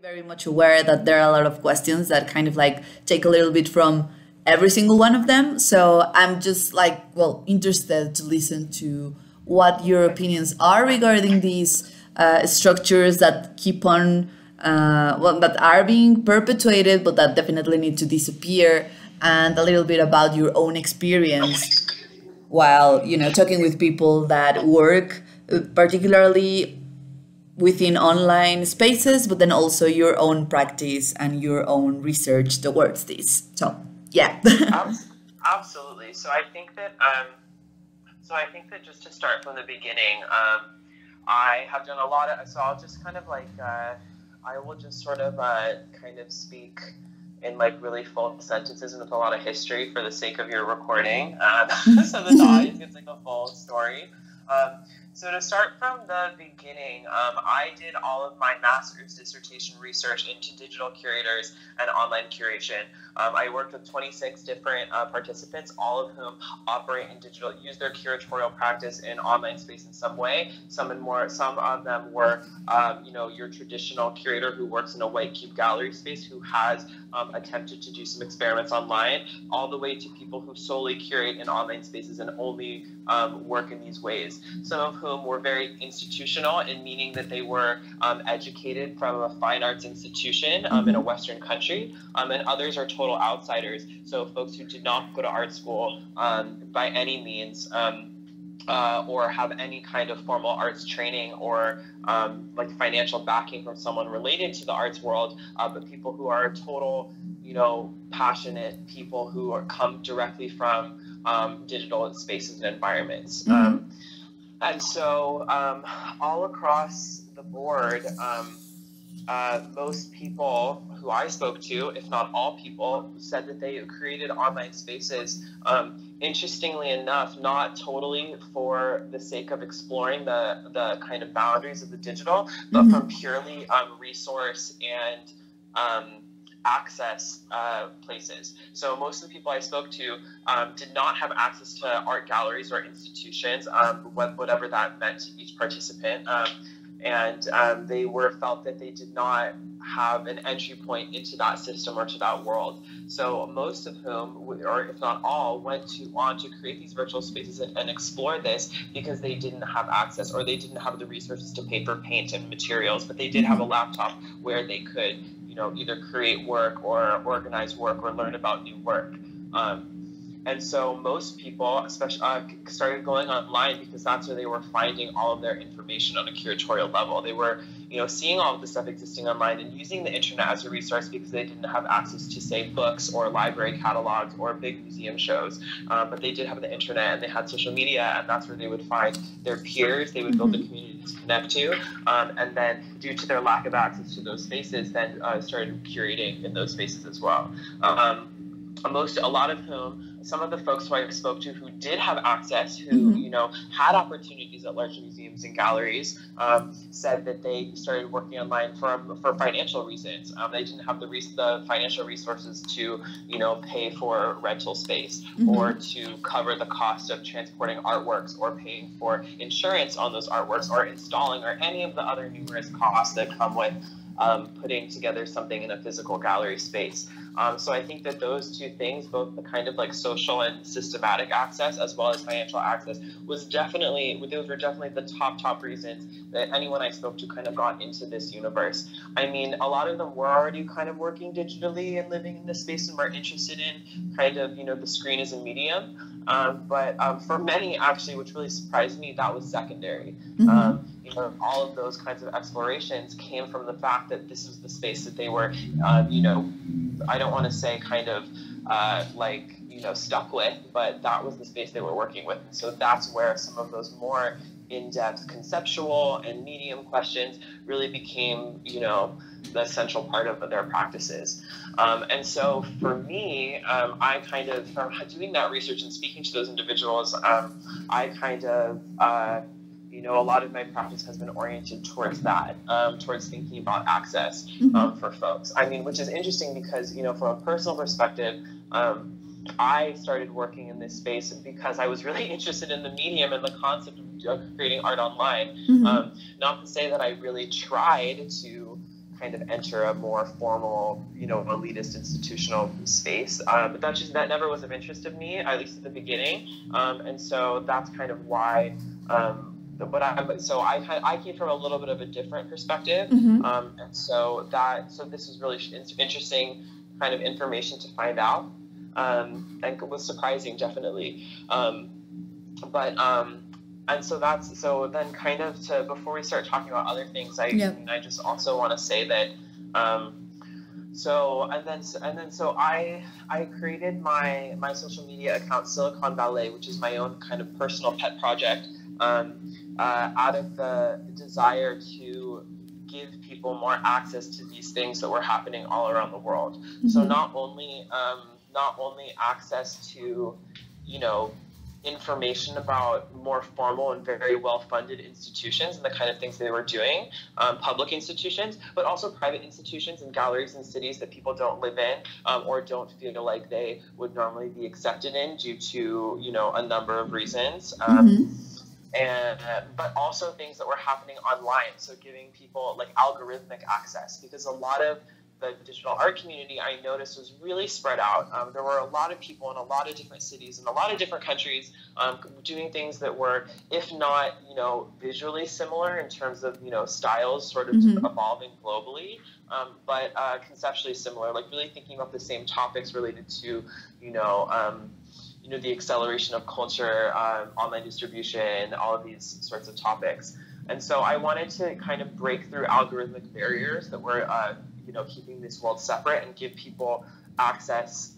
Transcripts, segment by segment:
very much aware that there are a lot of questions that kind of like take a little bit from every single one of them. So I'm just like, well, interested to listen to what your opinions are regarding these structures that keep on, that are being perpetuated, but that definitely need to disappear, and a little bit about your own experience while, talking with people that work particularly within online spaces, but then also your own practice and your own research towards this. So, yeah. Absolutely. So I think that just to start from the beginning, I have done a lot of. So I'll just kind of like I will just sort of kind of speak in like really full sentences and with a lot of history for the sake of your recording, so that the audience gets like a full story. So to start from the beginning, I did all of my master's dissertation research into digital curators and online curation. I worked with 26 different participants, all of whom operate in digital, use their curatorial practice in online space in some way. Some of them were, your traditional curator who works in a white cube gallery space who has attempted to do some experiments online, all the way to people who solely curate in online spaces and only work in these ways. Some of whom were very institutional in meaning that they were educated from a fine arts institution in a Western country, and others are total outsiders. So folks who did not go to art school by any means, or have any kind of formal arts training or like financial backing from someone related to the arts world, but people who are total, passionate people who come directly from digital spaces and environments. And so all across the board, most people who I spoke to, if not all people, said that they created online spaces, interestingly enough, not totally for the sake of exploring the kind of boundaries of the digital, but from purely resource and access places. So most of the people I spoke to did not have access to art galleries or institutions, whatever that meant to each participant. And they felt that they did not have an entry point into that system or to that world. So most of whom, or if not all, went on to create these virtual spaces and explore this because they didn't have access, or they didn't have the resources to paper, paint, and materials, but they did have a laptop where they could, either create work or organize work or learn about new work. And so most people, especially, started going online because that's where they were finding all of their information on a curatorial level. They were, seeing all of the stuff existing online and using the internet as a resource because they didn't have access to, say, books or library catalogs or big museum shows. But they did have the internet and they had social media, and that's where they would find their peers. They would build a community to connect to. And then due to their lack of access to those spaces, then started curating in those spaces as well. A lot of whom, some of the folks who I spoke to who did have access, who had opportunities at large museums and galleries, said that they started working online for financial reasons. They didn't have the financial resources to pay for rental space or to cover the cost of transporting artworks or paying for insurance on those artworks or installing or any of the other numerous costs that come with putting together something in a physical gallery space. So I think that those two things, both the kind of like social and systematic access as well as financial access, those were definitely the top reasons that anyone I spoke to kind of got into this universe. I mean, a lot of them were already kind of working digitally and living in this space and were interested in kind of, the screen as a medium. But for many, actually, which really surprised me, that was secondary. All of those kinds of explorations came from the fact that this was the space that they were, I don't want to say kind of stuck with, but that was the space they were working with. And so that's where some of those more in-depth conceptual and medium questions really became, the central part of their practices. And so for me, I kind of, from doing that research and speaking to those individuals, I kind of, a lot of my practice has been oriented towards that, towards thinking about access for folks. I mean, which is interesting because, from a personal perspective, I started working in this space because I was really interested in the medium and the concept of creating art online. Not to say that I really tried to kind of enter a more formal, elitist institutional space. But that never was of interest of me, at least at the beginning. And so that's kind of why. But I came from a little bit of a different perspective, and so this was really interesting kind of information to find out, and it was surprising, definitely. And so then kind of before we start talking about other things, I just also want to say that I created my social media account Silicon Valley, which is my own kind of personal pet project, out of the desire to give people more access to these things that were happening all around the world. So not only access to information about more formal and very well-funded institutions and the kind of things they were doing, public institutions, but also private institutions and galleries in cities that people don't live in, or don't feel like they would normally be accepted in due to, a number of reasons. But also things that were happening online, so giving people like algorithmic access, because a lot of the digital art community, I noticed, was really spread out. There were a lot of people in a lot of different cities in a lot of different countries, doing things that were, if not, visually similar in terms of, styles sort of evolving globally, but conceptually similar, like really thinking about the same topics related to, the acceleration of culture, online distribution, all of these sorts of topics. And so I wanted to kind of break through algorithmic barriers that were, keeping this world separate, and give people access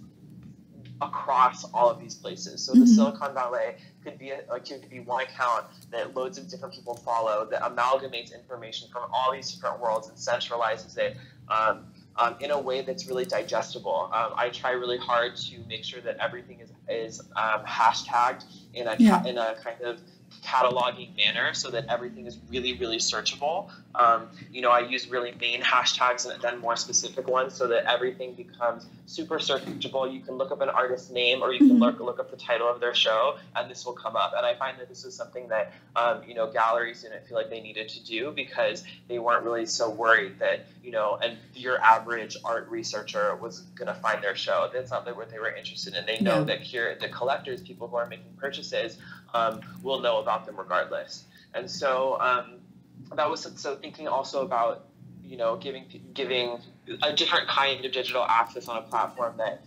across all of these places. So the Silicon Valley could be one account that loads of different people follow, that amalgamates information from all these different worlds and centralizes it in a way that's really digestible. I try really hard to make sure that everything is hashtagged in a kind of cataloging manner, so that everything is really, really searchable. I use really main hashtags and then more specific ones, so that everything becomes super searchable. You can look up an artist's name, or you can look up the title of their show, and this will come up. And I find that this is something that galleries didn't feel like they needed to do, because they weren't really so worried that and your average art researcher was going to find their show. That's not what they were interested in. They know that here, the collectors, people who are making purchases, will know about them regardless. And so that was thinking also about giving a different kind of digital access on a platform that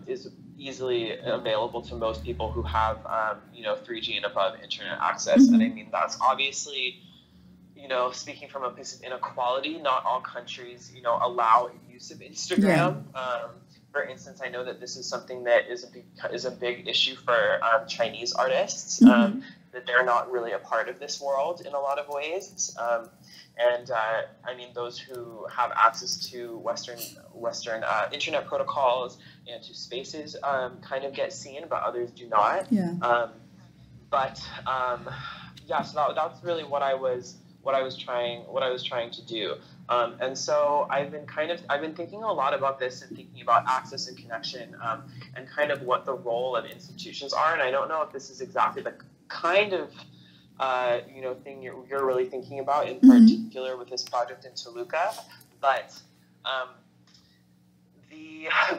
is easily available to most people who have 3G and above internet access. And I mean, that's obviously speaking from a place of inequality. Not all countries allow use of Instagram. For instance, I know that this is something that is a big issue for Chinese artists, that they're not really a part of this world in a lot of ways. I mean, those who have access to Western internet protocols and to spaces kind of get seen, but others do not. So that's really what I was trying to do. And so I've been thinking a lot about this, and thinking about access and connection, and kind of what the role of institutions are. And I don't know if this is exactly the kind of thing you're really thinking about in particular with this project in Toluca, but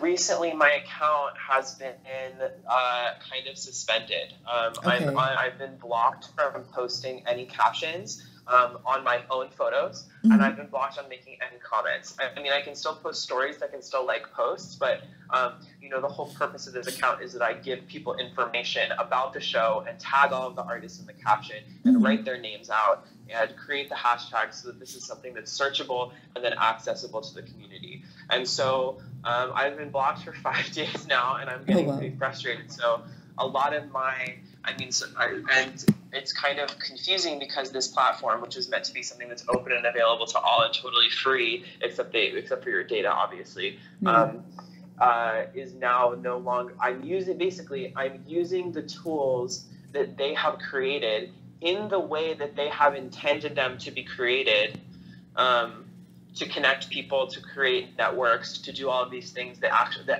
recently my account has been kind of suspended. I've been blocked from posting any captions on my own photos, and I've been blocked on making any comments. I mean, I can still post stories, I can still like posts, but the whole purpose of this account is that I give people information about the show and tag all of the artists in the caption and write their names out and create the hashtags, so that this is something that's searchable and then accessible to the community. And so I've been blocked for 5 days now, and I'm getting pretty frustrated. So a lot of and it's kind of confusing, because this platform, which is meant to be something that's open and available to all and totally free, except for your data, obviously, is now no longer. I'm using the tools that they have created in the way that they have intended them to be created, to connect people, to create networks, to do all of these things that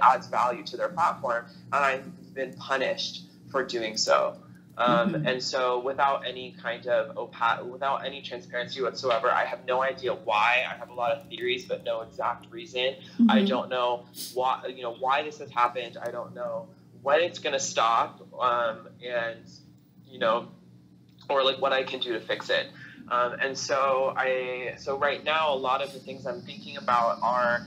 adds value to their platform, and I've been punished for doing so. And so without any kind of without any transparency whatsoever, I have no idea why. I have a lot of theories, but no exact reason. I don't know why this has happened. I don't know when it's going to stop, and, or like what I can do to fix it. And so right now, a lot of the things I'm thinking about are,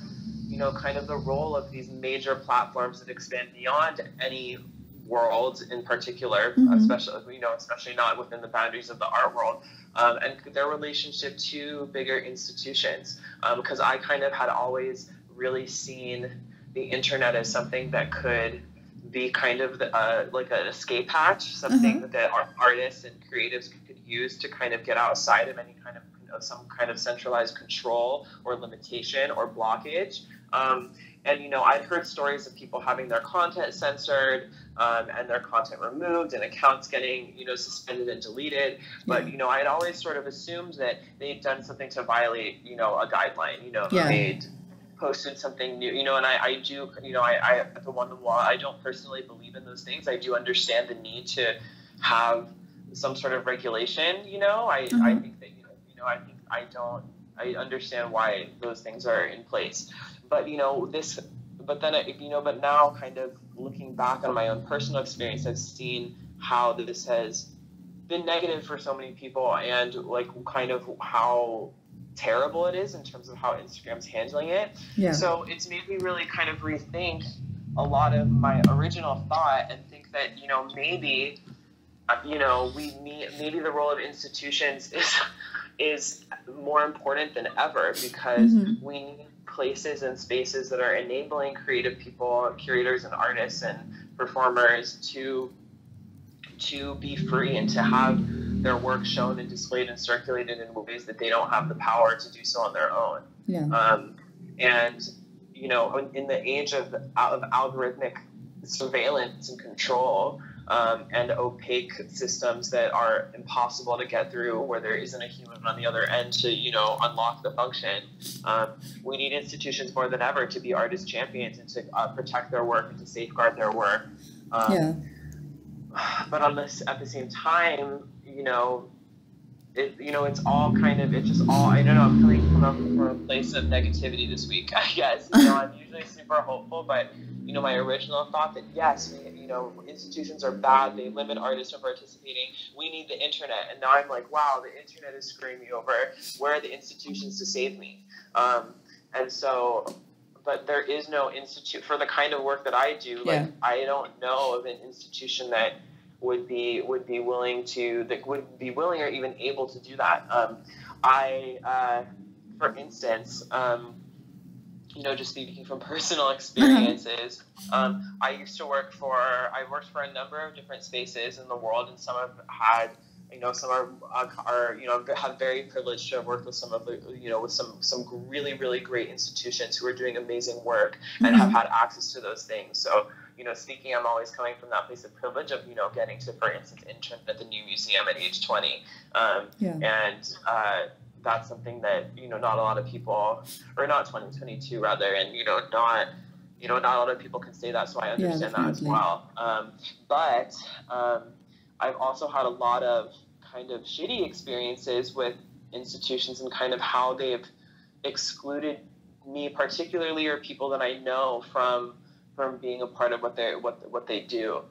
kind of the role of these major platforms that expand beyond any world in particular, especially not within the boundaries of the art world, and their relationship to bigger institutions. Because I kind of had always really seen the internet as something that could be kind of like an escape hatch, something that artists and creatives could use to kind of get outside of any kind of some kind of centralized control or limitation or blockage. And, I'd heard stories of people having their content censored, and their content removed and accounts getting, suspended and deleted. But, I'd always sort of assumed that they'd done something to violate, a guideline, they'd posted something new, and I do, at the one on the wall, I don't personally believe in those things. I do understand the need to have some sort of regulation, I think that, I understand why those things are in place. But, but now kind of looking back on my own personal experience, I've seen how this has been negative for so many people, and like kind of how terrible it is in terms of how Instagram's handling it. Yeah. So it's made me really kind of rethink a lot of my original thought and think that, maybe, maybe the role of institutions is more important than ever, because we need places and spaces that are enabling creative people, curators and artists and performers to be free and to have their work shown and displayed and circulated in ways that they don't have the power to do so on their own. Yeah. And, in the age of algorithmic surveillance and control, and opaque systems that are impossible to get through, where there isn't a human on the other end to, unlock the function. We need institutions more than ever to be artist champions and to protect their work and to safeguard their work. But at the same time, it's all kind of, it's just all, I don't know, I'm coming from a place of negativity this week, I guess. I'm usually super hopeful, but, my original thought that, yes, institutions are bad, they limit artists from participating, we need the internet. And now I'm like, wow, the internet is screwing me over. Where are the institutions to save me? And so, but there is no institute for the kind of work that I do. Like, I don't know of an institution that would be willing or even able to do that. For instance, just speaking from personal experiences, I worked for a number of different spaces in the world, and some have had, some are have very privileged to have worked with some of the, with some really, really great institutions who are doing amazing work and have had access to those things. So, speaking, I'm always coming from that place of privilege of, getting to, for instance, intern at the new museum at age 20. And that's something that, not a lot of people, or not 2022 rather, and, not a lot of people can say that, so I understand that as well. But I've also had a lot of kind of shitty experiences with institutions and kind of how they've excluded me particularly, or people that I know, from being a part of what they do.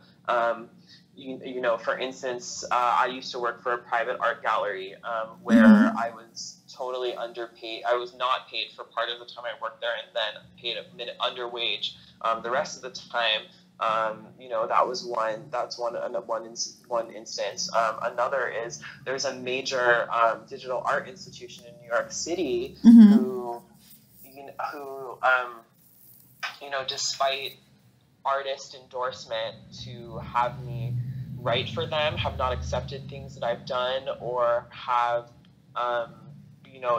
For instance, I used to work for a private art gallery where I was totally underpaid. I was not paid for part of the time I worked there, and then paid a minute under wage the rest of the time. That's one instance. Another is there's a major digital art institution in New York City who despite artist endorsement to have me write for them, have not accepted things that I've done, or have,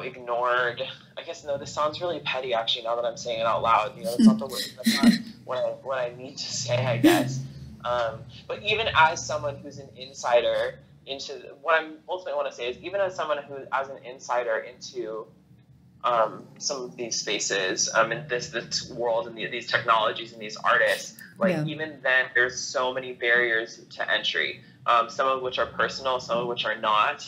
ignored. I guess, no, this sounds really petty, actually, now that I'm saying it out loud. That's not the word. That's not what I need to say, I guess. But even as someone who's an insider into what I'm ultimately want to say is, even as someone who, as an insider into some of these spaces, in this world, and these technologies and these artists, even then, there's so many barriers to entry. some of which are personal, some of which are not.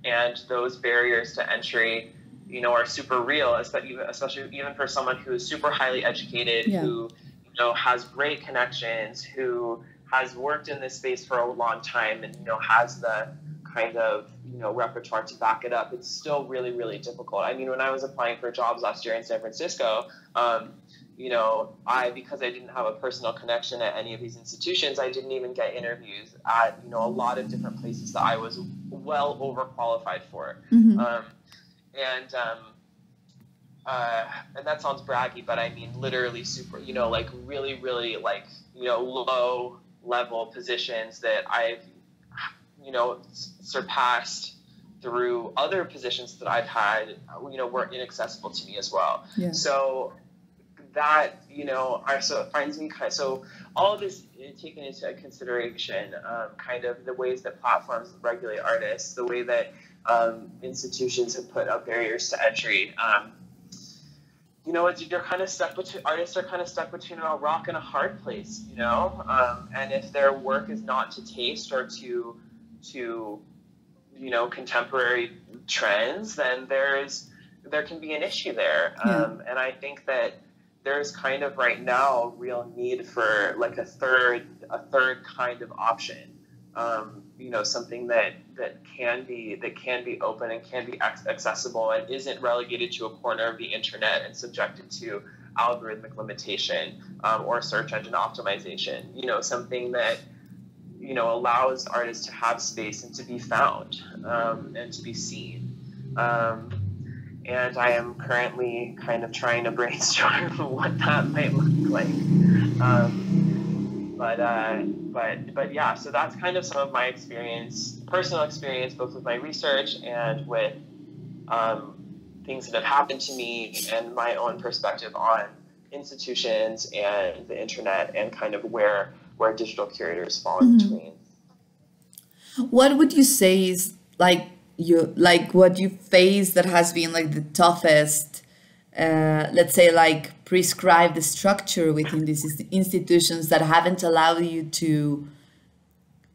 And those barriers to entry, you know, are super real, especially even for someone who is super highly educated, who, you know, has great connections, who has worked in this space for a long time and, you know, has the kind of, you know, repertoire to back it up. It's still really, really difficult. I mean, when I was applying for jobs last year in San Francisco, you know, because I didn't have a personal connection at any of these institutions, I didn't even get interviews at, you know, a lot of different places that I was well overqualified for. Mm-hmm. And that sounds braggy, but I mean, literally super, you know, like really, really like, you know, low level positions that I've, you know, surpassed through other positions that I've had, you know, were inaccessible to me as well. Yeah. So that, you know, so finds me kind of, so all of this taken into consideration, kind of the ways that platforms regulate artists, the way that institutions have put up barriers to entry. You know, you're kind of stuck between, artists are kind of stuck between a rock and a hard place, you know, and if their work is not to taste or to you know, contemporary trends, then there can be an issue there. And I think that there's kind of right now real need for like a third kind of option. You know, something that can be open and can be accessible and isn't relegated to a corner of the internet and subjected to algorithmic limitation or search engine optimization. You know, something that, you know, allows artists to have space and to be found and to be seen. And I am currently kind of trying to brainstorm what that might look like. But yeah, so that's kind of some of my experience, personal experience, both with my research and with things that have happened to me and my own perspective on institutions and the internet and kind of where digital curators fall in between. What would you say is like what you face that has been like the toughest, let's say, like prescribed structure within these institutions that haven't allowed you to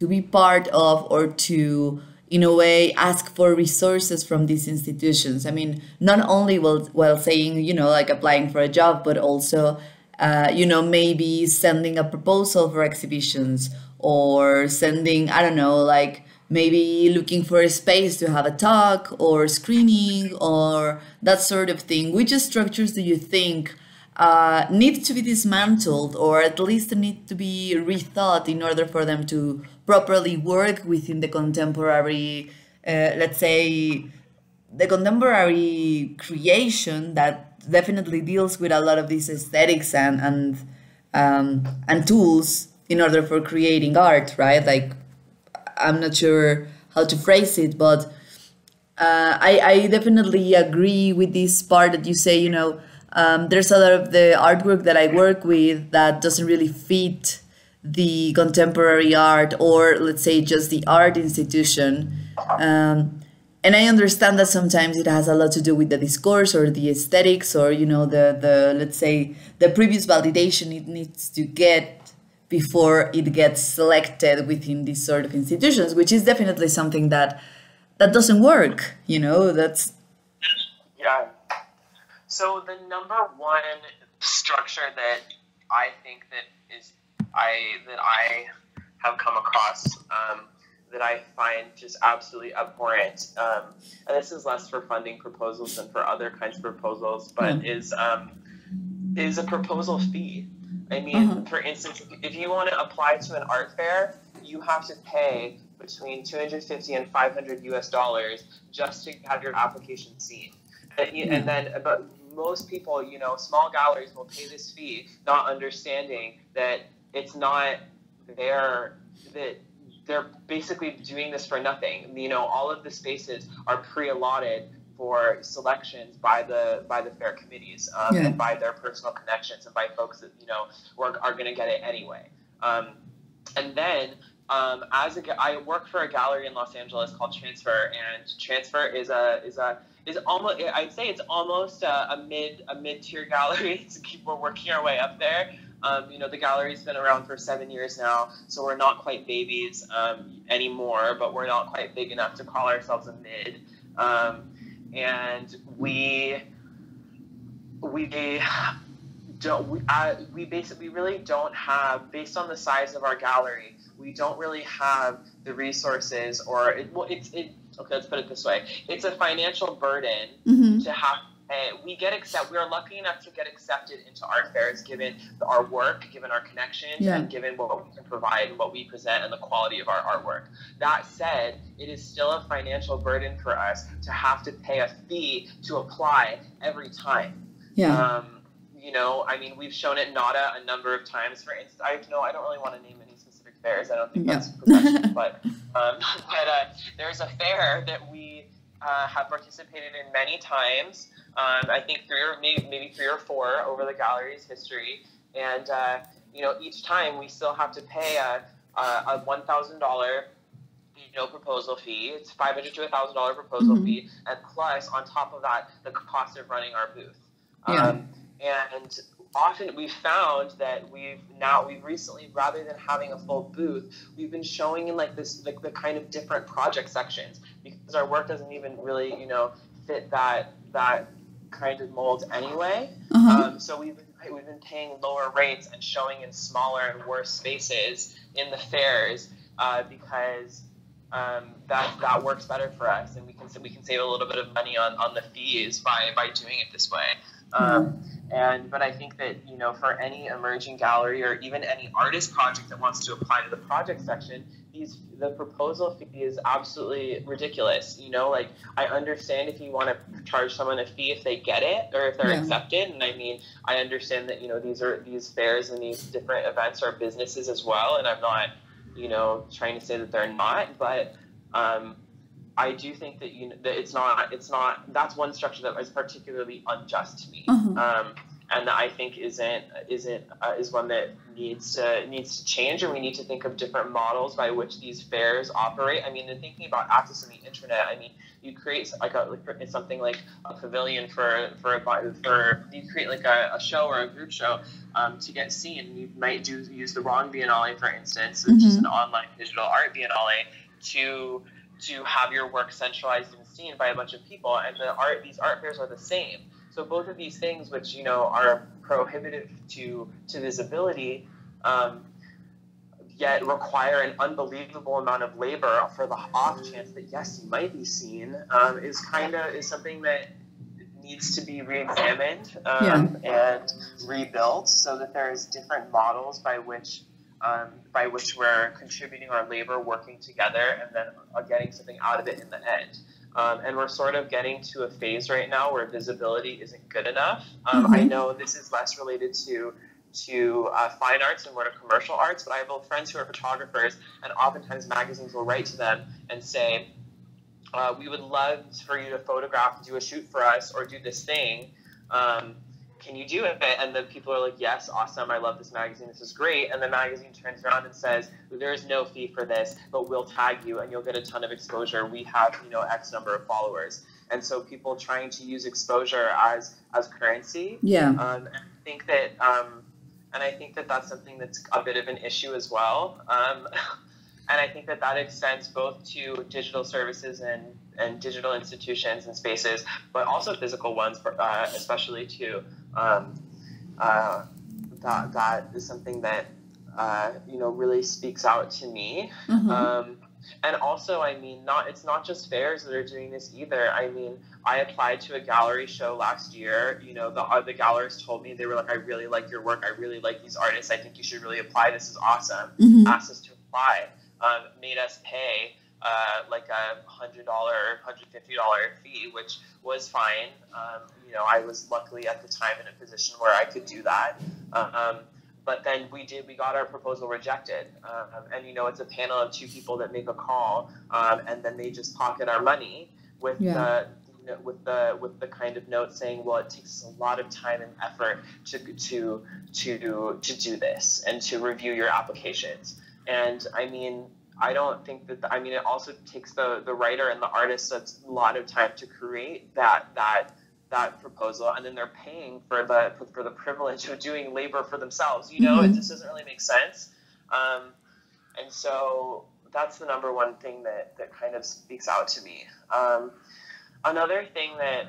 be part of, or to, in a way, ask for resources from these institutions? I mean, not only while saying, you know, like applying for a job, but also, you know, maybe sending a proposal for exhibitions, or sending, I don't know, like maybe looking for a space to have a talk or screening or that sort of thing. Which structures do you think need to be dismantled, or at least need to be rethought in order for them to properly work within the contemporary, let's say, the contemporary creation that definitely deals with a lot of these aesthetics and tools in order for creating art, right? Like, I'm not sure how to phrase it, but I definitely agree with this part that you say, you know, there's a lot of the artwork that I work with that doesn't really fit the contemporary art, or let's say just the art institution. And I understand that sometimes it has a lot to do with the discourse or the aesthetics, or, you know, the let's say the previous validation it needs to get before it gets selected within these sort of institutions, which is definitely something that doesn't work, you know. That's So the number one structure that I think that I have come across that I find just absolutely abhorrent, and this is less for funding proposals than for other kinds of proposals, but is a proposal fee. I mean, for instance, if you want to apply to an art fair, you have to pay between $250 and $500 just to have your application seen. And then, but most people, you know, small galleries will pay this fee, not understanding that it's not that they're basically doing this for nothing. You know, all of the spaces are pre-allotted for selections by the fair committees and by their personal connections and by folks that, you know, are going to get it anyway. And then I work for a gallery in Los Angeles called Transfer, and Transfer is almost, I'd say it's almost a mid-tier gallery. We're working our way up there. The gallery's been around for 7 years now, so we're not quite babies anymore, but we're not quite big enough to call ourselves a mid. And we really don't have, based on the size of our gallery, we don't really have the resources, or okay, let's put it this way. It's a financial burden to have. We are lucky enough to get accepted into art fairs, given our work, given our connections, and given what we can provide, what we present, and the quality of our artwork. That said, it is still a financial burden for us to have to pay a fee to apply every time. Yeah. We've shown at NADA a number of times. For instance, I don't really want to name any specific fairs. I don't think that's professional, but there's a fair that we have participated in many times. I think maybe 3 or 4 over the gallery's history, and each time we still have to pay a $1,000 proposal fee. It's $500 to $1,000 proposal fee, and plus on top of that the cost of running our booth. And often we've found that we've recently, rather than having a full booth, we've been showing in the kind of different project sections, because our work doesn't even really fit that kind of mold anyway. So we've been paying lower rates and showing in smaller and worse spaces in the fairs because that works better for us, and we can save a little bit of money on the fees by doing it this way. But I think that for any emerging gallery or even any artist project that wants to apply to the project section, the proposal fee is absolutely ridiculous. I understand if you want to charge someone a fee if they get it or if they're accepted, and I understand that these fairs and these different events are businesses as well, and I'm not trying to say that they're not, but I do think that that it's not that's one structure that is particularly unjust to me, and that I think is one that needs to change, or we need to think of different models by which these fairs operate. In thinking about access on the internet, you create something like a pavilion you create a show or a group show to get seen. You might use the wrong Biennale, for instance, which is an online digital art Biennale, to have your work centralized and seen by a bunch of people, and these art fairs are the same. So both of these things, which are prohibitive to visibility, yet require an unbelievable amount of labor for the off chance that yes, you might be seen, is something that needs to be re-examined and rebuilt, so that there's different models by which we're contributing our labor, working together, and then getting something out of it in the end. And we're sort of getting to a phase right now where visibility isn't good enough. I know this is less related to fine arts and more to commercial arts, but I have friends who are photographers, and oftentimes magazines will write to them and say, we would love for you to photograph, do a shoot for us, or do this thing. Can you do it? And the people are like, yes, awesome, I love this magazine, this is great. And the magazine turns around and says, there is no fee for this, but we'll tag you and you'll get a ton of exposure. We have, X number of followers. And so people trying to use exposure as currency. And I think that that's something that's a bit of an issue as well. And I think that extends both to digital services and digital institutions and spaces, but also physical ones, especially too. That is something that really speaks out to me. And also, it's not just fairs that are doing this either. I applied to a gallery show last year. The gallerists told me, they were like, I really like your work, I really like these artists, I think you should really apply, this is awesome. Asked us to apply. Made us pay like a $100 or $150 fee, which was fine. I was luckily at the time in a position where I could do that. But then we got our proposal rejected. And it's a panel of 2 people that make a call, and then they just pocket our money with the kind of note saying, well, it takes a lot of time and effort to do this and to review your applications. And I don't think that, it also takes the writer and the artist a lot of time to create that that proposal, and then they're paying for the privilege of doing labor for themselves. You know, it just doesn't really make sense. And so that's the number one thing that kind of speaks out to me. Another thing that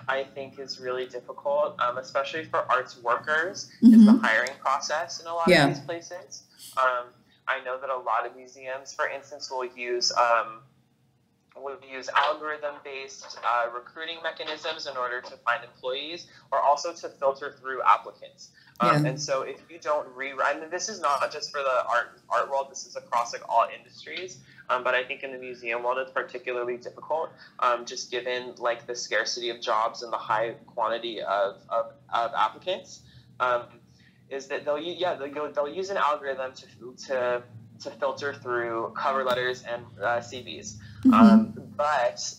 I think is really difficult, especially for arts workers, is the hiring process in a lot of these places. I know that a lot of museums, for instance, will use algorithm-based recruiting mechanisms in order to find employees, or also to filter through applicants. And so if you don't rewrite, and this is not just for the art world, this is across like all industries, but I think in the museum world it's particularly difficult, just given like the scarcity of jobs and the high quantity of applicants, is that they'll use an algorithm to filter through cover letters and CVs. But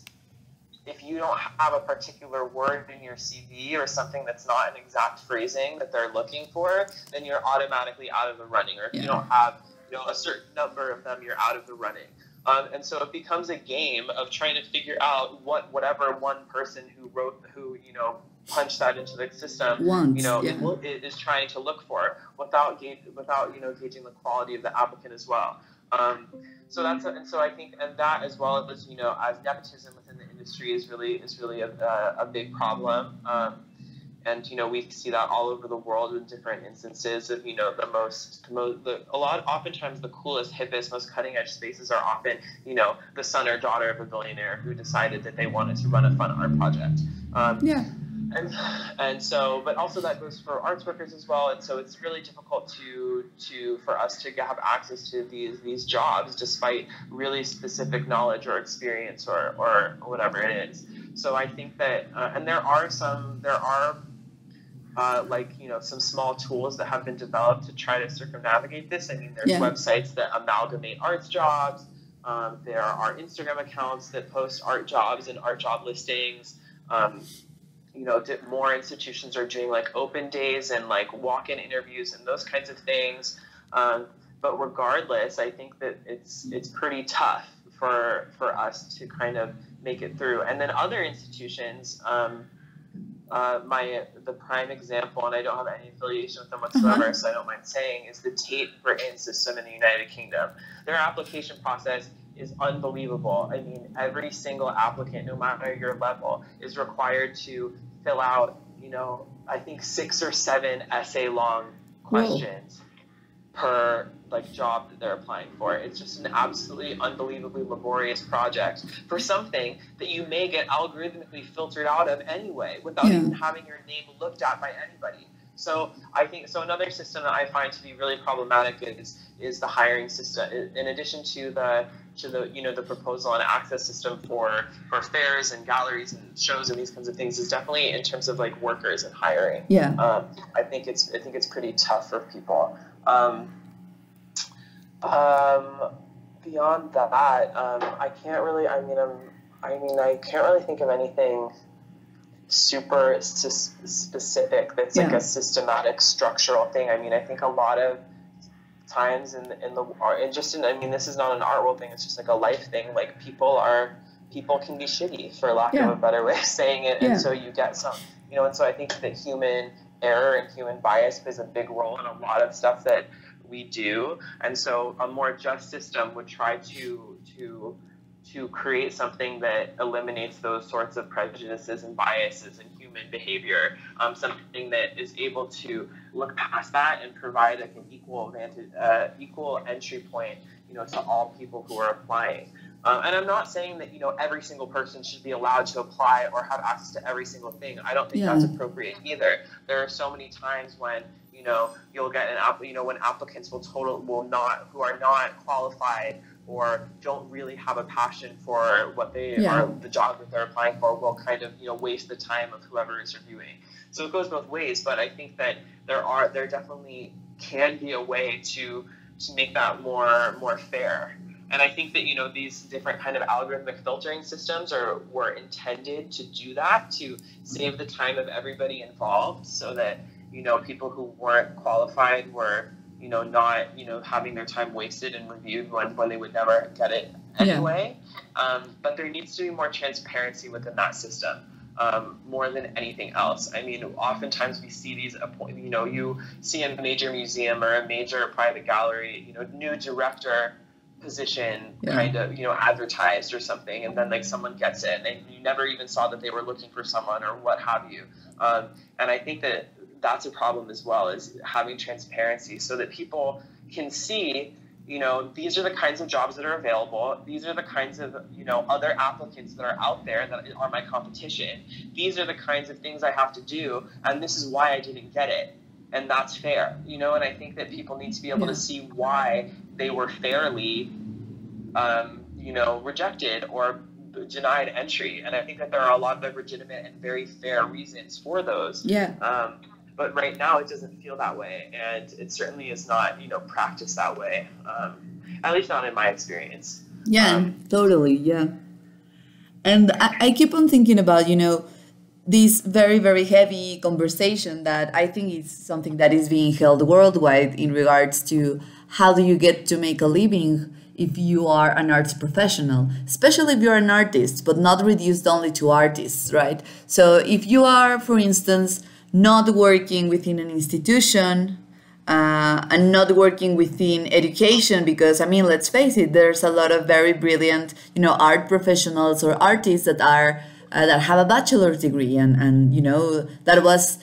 if you don't have a particular word in your CV or something that's not an exact phrasing that they're looking for, then you're automatically out of the running. Or if you don't have, a certain number of them, you're out of the running. And so it becomes a game of trying to figure out whatever one person who punched that into the system, is trying to look for, without gauging the quality of the applicant as well. So I think, and that as well as as nepotism within the industry is really a big problem. And we see that all over the world in different instances of oftentimes the coolest, hippest, most cutting edge spaces are often the son or daughter of a billionaire who decided that they wanted to run a fun art project. And so, but also that goes for arts workers as well. And so it's really difficult for us to have access to these jobs despite really specific knowledge or experience or whatever it is. So I think that, and there are some small tools that have been developed to try to circumnavigate this. I mean, there's websites that amalgamate arts jobs. There are Instagram accounts that post art jobs and art job listings. More institutions are doing like open days and like walk-in interviews and those kinds of things. But regardless, I think that it's pretty tough for us to kind of make it through. And then other institutions, the prime example, and I don't have any affiliation with them whatsoever, so I don't mind saying, is the Tate Britain system in the United Kingdom. Their application process is unbelievable. I mean, every single applicant, no matter your level, is required to fill out, I think 6 or 7 essay-long questions per job that they're applying for. It's just an absolutely unbelievably laborious project for something that you may get algorithmically filtered out of anyway without even having your name looked at by anybody. So I think another system that I find to be really problematic is the hiring system. In addition to the proposal and access system for fairs and galleries and shows and these kinds of things, is definitely in terms of workers and hiring. I think it's pretty tough for people. Beyond that, I can't really think of anything super specific that's a systematic structural thing. I mean, I think a lot of times in the art, this is not an art world thing, it's just a life thing. People can be shitty, for lack of a better way of saying it. And so you get some, and so I think that human error and human bias plays a big role in a lot of stuff that we do. And so a more just system would try to create something that eliminates those sorts of prejudices and biases in human behavior, something that is able to look past that and provide an equal entry point, to all people who are applying. And I'm not saying that, every single person should be allowed to apply or have access to every single thing. I don't think that's appropriate either. There are so many times when, you'll get when applicants who are not qualified or don't really have a passion for what they are, the job that they're applying for, will kind of, waste the time of whoever is reviewing. So it goes both ways, but I think that there definitely can be a way to make that more fair. And I think that, these different kind of algorithmic filtering systems were intended to do that, to save the time of everybody involved, so that, people who weren't qualified were, not, having their time wasted and reviewed when they would never get it anyway. But there needs to be more transparency within that system. more than anything else. I mean, oftentimes we see these, you know, you see a major museum or a major private gallery, you know, new director position kind of, you know, advertised or something, and then like someone gets it and you never even saw that they were looking for someone or what have you. And I think that that's a problem as well, is having transparency so that people can see, you know, these are the kinds of jobs that are available. These are the kinds of, you know, other applicants that are out there that are my competition. These are the kinds of things I have to do, and this is why I didn't get it. And that's fair, you know, and I think that people need to be able to see why they were fairly, you know, rejected or denied entry. And I think that there are a lot of legitimate and very fair reasons for those. But right now it doesn't feel that way, and it certainly is not, you know, practiced that way, at least not in my experience. Totally. And I keep on thinking about, you know, this very, very heavy conversation that I think is something that is being held worldwide in regards to how do you get to make a living if you are an arts professional, especially if you're an artist, but not reduced only to artists, right? So if you are, for instance, not working within an institution and not working within education, because I mean, let's face it, there's a lot of very brilliant, you know, art professionals or artists that are that have a bachelor's degree, and you know, that was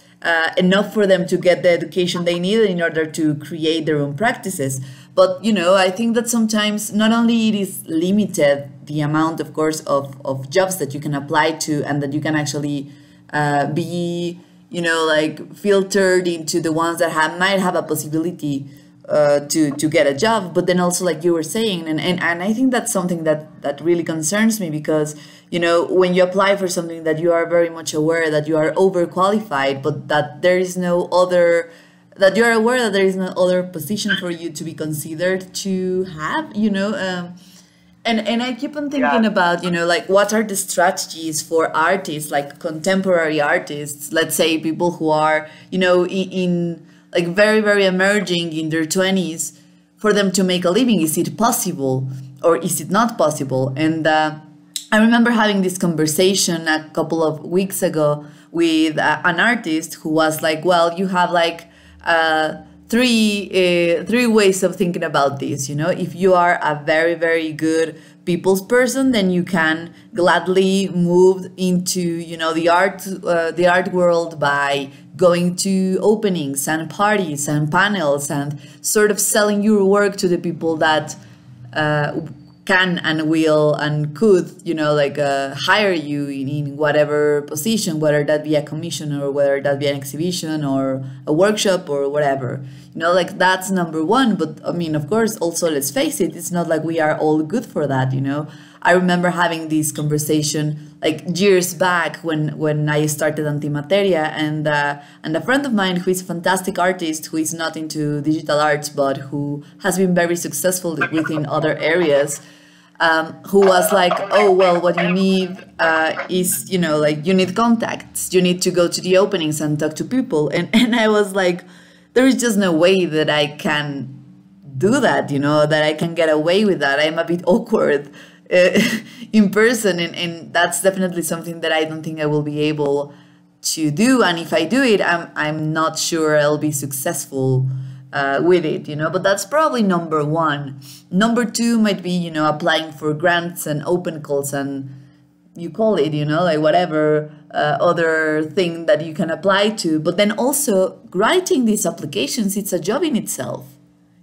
enough for them to get the education they needed in order to create their own practices. But you know, I think that sometimes not only it is limited the amount, of course, of jobs that you can apply to and that you can actually be, you know, like filtered into the ones that might have a possibility to get a job, but then also, like you were saying, and I think that's something that really concerns me, because, you know, when you apply for something that you are very much aware that you are overqualified, but that there is no other, that you are aware that there is no other position for you to be considered to have, you know, and I keep on thinking about, you know, like what are the strategies for artists, like contemporary artists, let's say people who are, you know, in like very, very emerging in their 20s, for them to make a living. Is it possible or is it not possible? And I remember having this conversation a couple of weeks ago with an artist who was like, well, you have like three ways of thinking about this. You know, if you are a very, very good people's person, then you can gladly move into, you know, the art world by going to openings and parties and panels and sort of selling your work to the people that can and will and could, you know, like hire you in whatever position, whether that be a commission or whether that be an exhibition or a workshop or whatever. You know, like that's number one. But I mean, of course, also, let's face it, it's not like we are all good for that, you know. I remember having this conversation like years back when I started Antimateria, and a friend of mine who is a fantastic artist, who is not into digital arts, but who has been very successful within other areas, who was like, oh, well, what you need is, you know, like you need contacts. You need to go to the openings and talk to people. And I was like, there is just no way that I can do that, you know, that I can get away with that. I'm a bit awkward in person, and that's definitely something that I don't think I will be able to do. And if I do it, I'm not sure I'll be successful with it, you know. But that's probably number one. Number two might be, you know, applying for grants and open calls and you call it, you know, like whatever other thing that you can apply to. But then also writing these applications, it's a job in itself.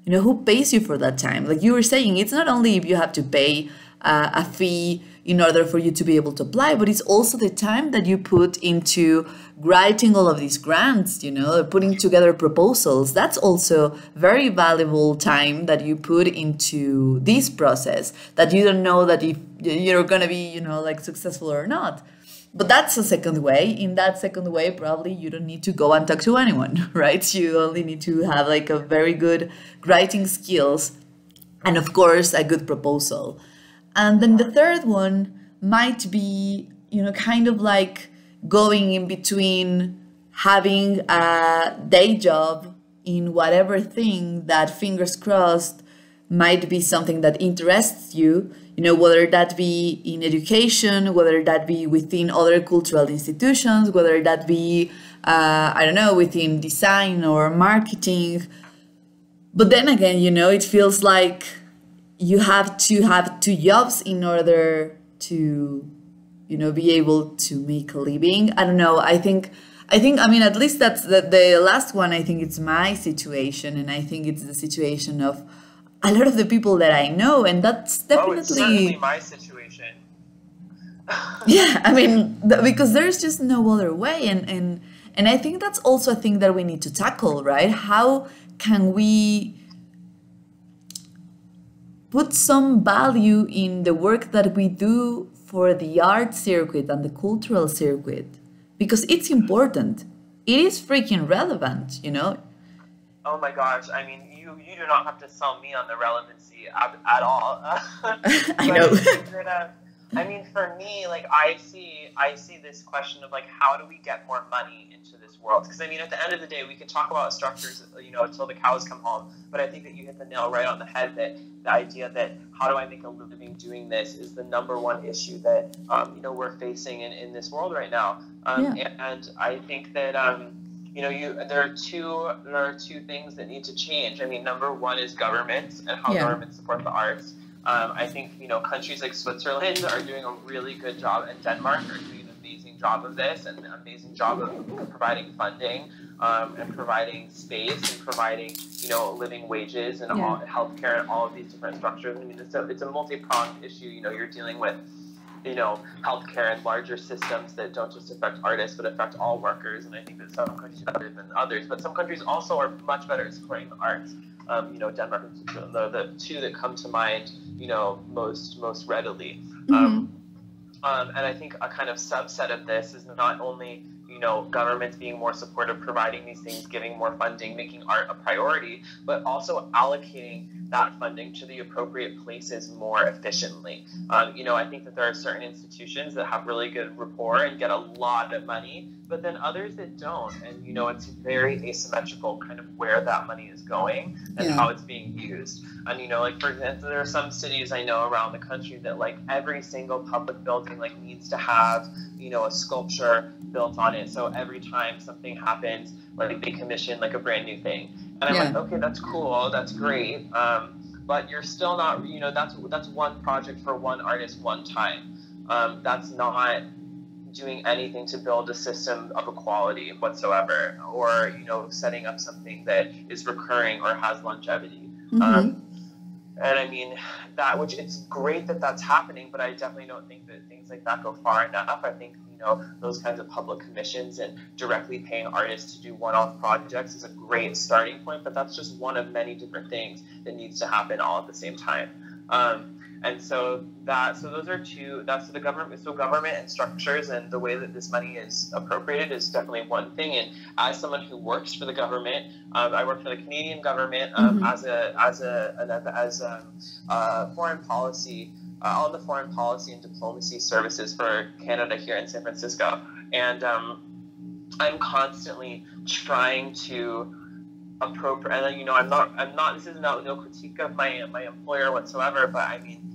You know, who pays you for that time? Like you were saying, it's not only if you have to pay a fee in order for you to be able to apply, but it's also the time that you put into writing all of these grants, you know, putting together proposals. That's also very valuable time that you put into this process, that you don't know that if you're going to be, you know, like successful or not. But that's a second way. In that second way, probably you don't need to go and talk to anyone, right? You only need to have like a very good writing skills and, of course, a good proposal. And then the third one might be, you know, kind of like going in between having a day job in whatever thing that, fingers crossed, might be something that interests you, you know, whether that be in education, whether that be within other cultural institutions, whether that be, I don't know, within design or marketing. But then again, you know, it feels like you have to have two jobs in order to, you know, be able to make a living. I don't know. I think, I mean, at least that's the last one. I think it's my situation, and I think it's the situation of a lot of the people that I know, and that's definitely. Oh, it's certainly my situation. Yeah, I mean, because there's just no other way, and I think that's also a thing that we need to tackle, right? How can we put some value in the work that we do for the art circuit and the cultural circuit? Because it's important. It is freaking relevant, you know? Oh my gosh, I mean, you do not have to sell me on the relevancy at all. I know. I mean, for me, like, I see this question of, like, how do we get more money into this world? Because, I mean, at the end of the day, we can talk about structures, you know, until the cows come home. But I think that you hit the nail right on the head, that the idea that how do I make a living doing this is the number one issue that, you know, we're facing in this world right now. And I think that, you know, there are two things that need to change. I mean, number one is governments and how governments support the arts. I think, you know, countries like Switzerland are doing a really good job, and Denmark are doing an amazing job of this, and an amazing job of providing funding, and providing space, and providing, you know, living wages and all healthcare and all of these different structures. I mean, it's a multi-pronged issue. You know, you're dealing with, you know, healthcare and larger systems that don't just affect artists, but affect all workers. And I think that some countries are better than others, but some countries also are much better at supporting the arts. You know, Denmark, the two that come to mind, you know, most readily. And I think a kind of subset of this is not only, you know, governments being more supportive, providing these things, giving more funding, making art a priority, but also allocating that funding to the appropriate places more efficiently. You know, I think that there are certain institutions that have really good rapport and get a lot of money, but then others that don't. And, you know, it's very asymmetrical kind of where that money is going and how it's being used. And, you know, like, for example, there are some cities I know around the country that, like, every single public building, like, needs to have, you know, a sculpture built on it. So every time something happens, like, they commission, like, a brand new thing. And I'm like, okay, that's cool, that's great. But you're still not, you know, that's one project for one artist one time. That's not doing anything to build a system of equality whatsoever, or, you know, setting up something that is recurring or has longevity. And I mean, which it's great that that's happening, but I definitely don't think that things like that go far enough. I think, you know, those kinds of public commissions and directly paying artists to do one-off projects is a great starting point, but that's just one of many different things that needs to happen all at the same time. And so those are two, so government and structures and the way that this money is appropriated is definitely one thing. And as someone who works for the government, I work for the Canadian government as foreign policy, on the foreign policy and diplomacy services for Canada here in San Francisco. And I'm constantly trying to appropriate, and, you know, I'm not, this is no critique of my employer whatsoever, but I mean,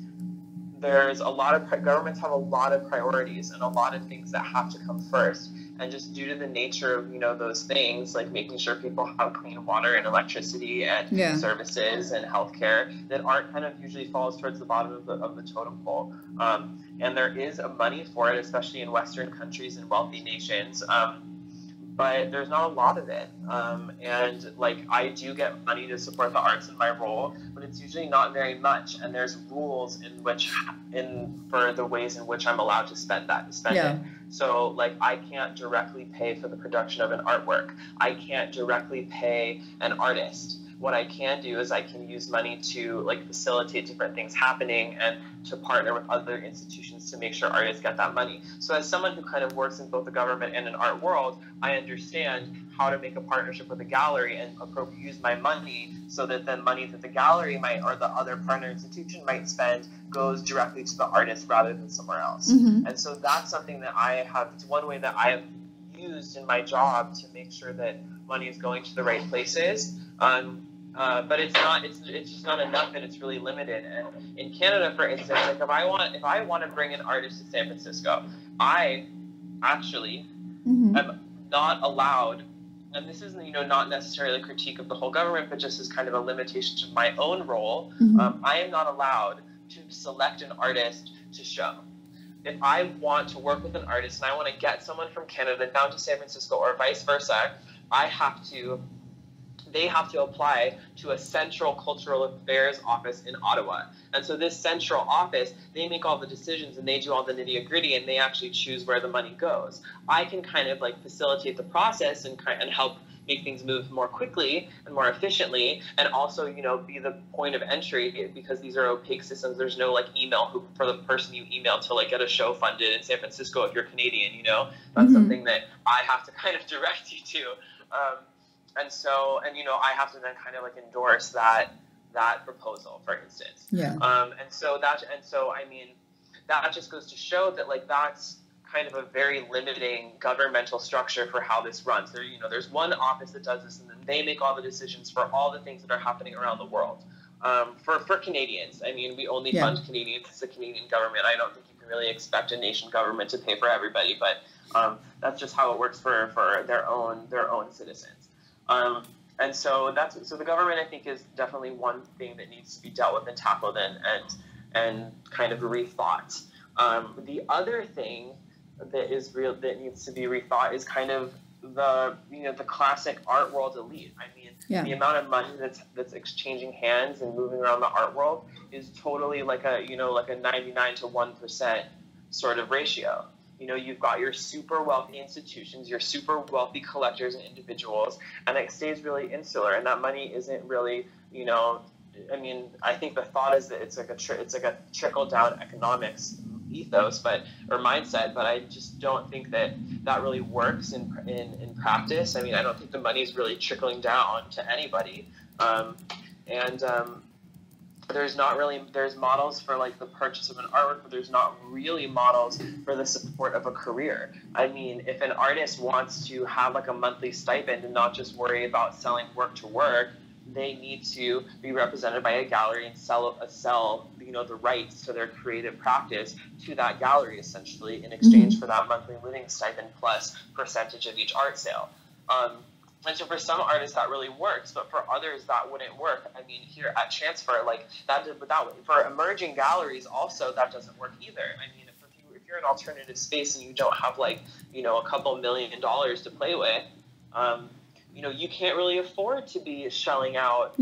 there's a lot of, governments have a lot of priorities and a lot of things that have to come first. And just due to the nature of, you know, those things, like making sure people have clean water and electricity and services and healthcare, that art kind of usually falls towards the bottom of the totem pole. And there is a money for it, especially in Western countries and wealthy nations. But there's not a lot of it. And, like, I do get money to support the arts in my role, but it's usually not very much. And there's rules for the ways in which I'm allowed to spend it. So, like, I can't directly pay for the production of an artwork. I can't directly pay an artist. What I can do is I can use money to, like, facilitate different things happening and to partner with other institutions to make sure artists get that money. So as someone who kind of works in both the government and an art world, I understand how to make a partnership with a gallery and use my money so that the money that the gallery might, or the other partner institution might spend, goes directly to the artist rather than somewhere else. And so that's something that it's one way that I have used in my job to make sure that money is going to the right places. but it's not. It's just not enough, and it's really limited. And in Canada, for instance, like if I want to bring an artist to San Francisco, I actually am not allowed. And this isn't, not necessarily a critique of the whole government, but just as kind of a limitation to my own role. I am not allowed to select an artist to show. If I want to work with an artist and I want to get someone from Canada down to San Francisco or vice versa, they have to apply to a central cultural affairs office in Ottawa. And so this central office, they make all the decisions and they do all the nitty gritty and they actually choose where the money goes. I can kind of like facilitate the process and help make things move more quickly and more efficiently, and also, be the point of entry, because these are opaque systems. There's no like email for the person you email to like get a show funded in San Francisco if you're Canadian, that's something that I have to kind of direct you to. And I have to then kind of like endorse that proposal, for instance. Yeah. That just goes to show that like that's kind of a very limiting governmental structure for how this runs. There's one office that does this, and then they make all the decisions for all the things that are happening around the world. For Canadians, we only fund Canadians. It's the Canadian government. I don't think you can really expect a nation government to pay for everybody, but that's just how it works for their own citizens. So the government, I think, is definitely one thing that needs to be dealt with and tackled and kind of rethought. The other thing that needs to be rethought is kind of the classic art world elite. The amount of money that's exchanging hands and moving around the art world is totally like a 99 to 1% sort of ratio. You've got your super wealthy institutions, your super wealthy collectors and individuals, and it stays really insular. And that money isn't really, I think the thought is that it's like a trickle down economics ethos, or mindset, but I just don't think that really works in practice. I don't think the money is really trickling down to anybody. There's models for like the purchase of an artwork, but there's not really models for the support of a career. If an artist wants to have like a monthly stipend and not just worry about selling work to work, they need to be represented by a gallery and sell the rights to their creative practice to that gallery, essentially, in exchange for that monthly living stipend plus percentage of each art sale. And so for some artists that really works, but for others that wouldn't work. Here at Transfer, like that for emerging galleries also that doesn't work either. If you're an alternative space and you don't have like a couple $1 million to play with, you can't really afford to be shelling out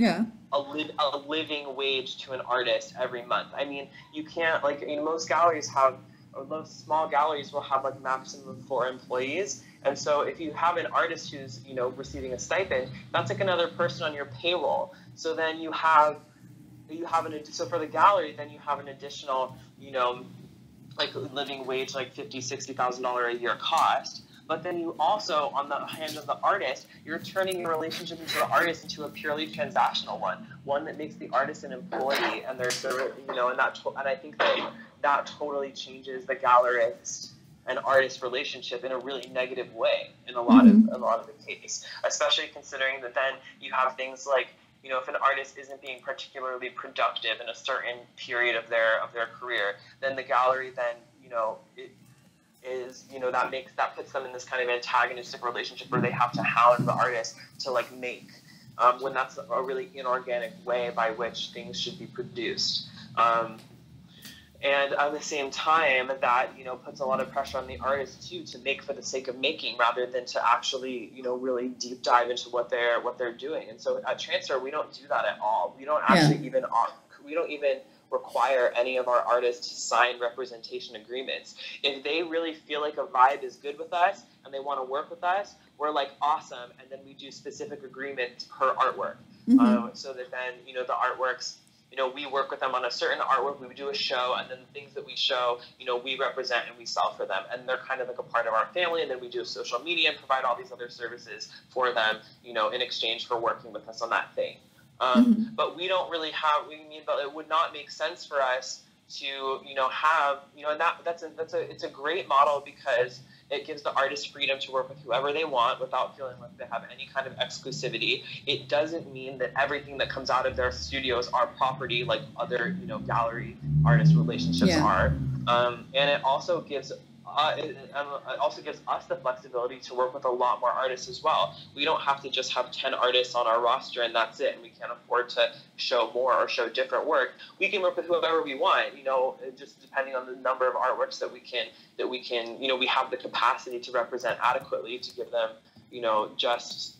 a living wage to an artist every month. You can't, most galleries have, or most small galleries will have like maximum 4 employees. And so if you have an artist who's, receiving a stipend, that's like another person on your payroll. So then so for the gallery, then you have an additional, like living wage, like $50,000-$60,000 a year cost. But then you also, on the hand of the artist, you're turning your relationship into the artist into a purely transactional one that makes the artist an employee, and there's and I think that totally changes the gallerist and artist relationship in a really negative way in a lot of the case, especially considering that then you have things like, if an artist isn't being particularly productive in a certain period of their career, then the gallery then, that puts them in this kind of antagonistic relationship where they have to hound the artist to like make, when that's a really inorganic way by which things should be produced. And at the same time, that, puts a lot of pressure on the artist too to make for the sake of making rather than to actually, really deep dive into what they're doing. And so at Transfer, we don't do that at all. We don't actually we don't even require any of our artists to sign representation agreements. If they really feel like a vibe is good with us and they want to work with us, we're like, awesome. And then we do specific agreements per artwork. So that then, the artworks, we work with them on a certain artwork, we would do a show, and then the things that we show, we represent and we sell for them. And they're kind of like a part of our family, and then we do social media and provide all these other services for them, in exchange for working with us on that thing. But we don't really have, but it would not make sense for us to, have, and it's a great model because It gives the artist freedom to work with whoever they want without feeling like they have any kind of exclusivity. It doesn't mean that everything that comes out of their studios are property like other, gallery artist relationships are. And it also gives us the flexibility to work with a lot more artists as well. We don't have to just have 10 artists on our roster and that's it, and we can't afford to show more or show different work. We can work with whoever we want, just depending on the number of artworks that we can, we have the capacity to represent adequately to give them, just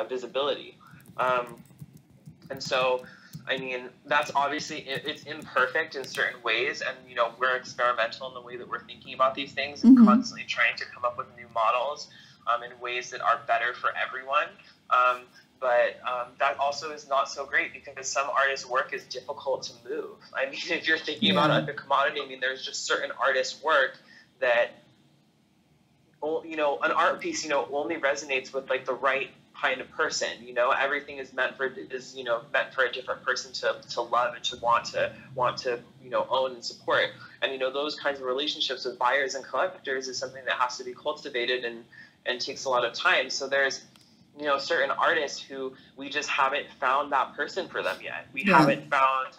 visibility. And so, that's obviously, it's imperfect in certain ways, and, we're experimental in the way that we're thinking about these things and constantly trying to come up with new models in ways that are better for everyone. But that also is not so great because some artists' work is difficult to move. If you're thinking about it like a commodity, there's just certain artists' work that, an art piece, only resonates with like the right kind of person. Everything is meant for a different person to love and to want to own and support. And those kinds of relationships with buyers and collectors is something that has to be cultivated and takes a lot of time. So there's certain artists who we just haven't found that person for them yet. We haven't found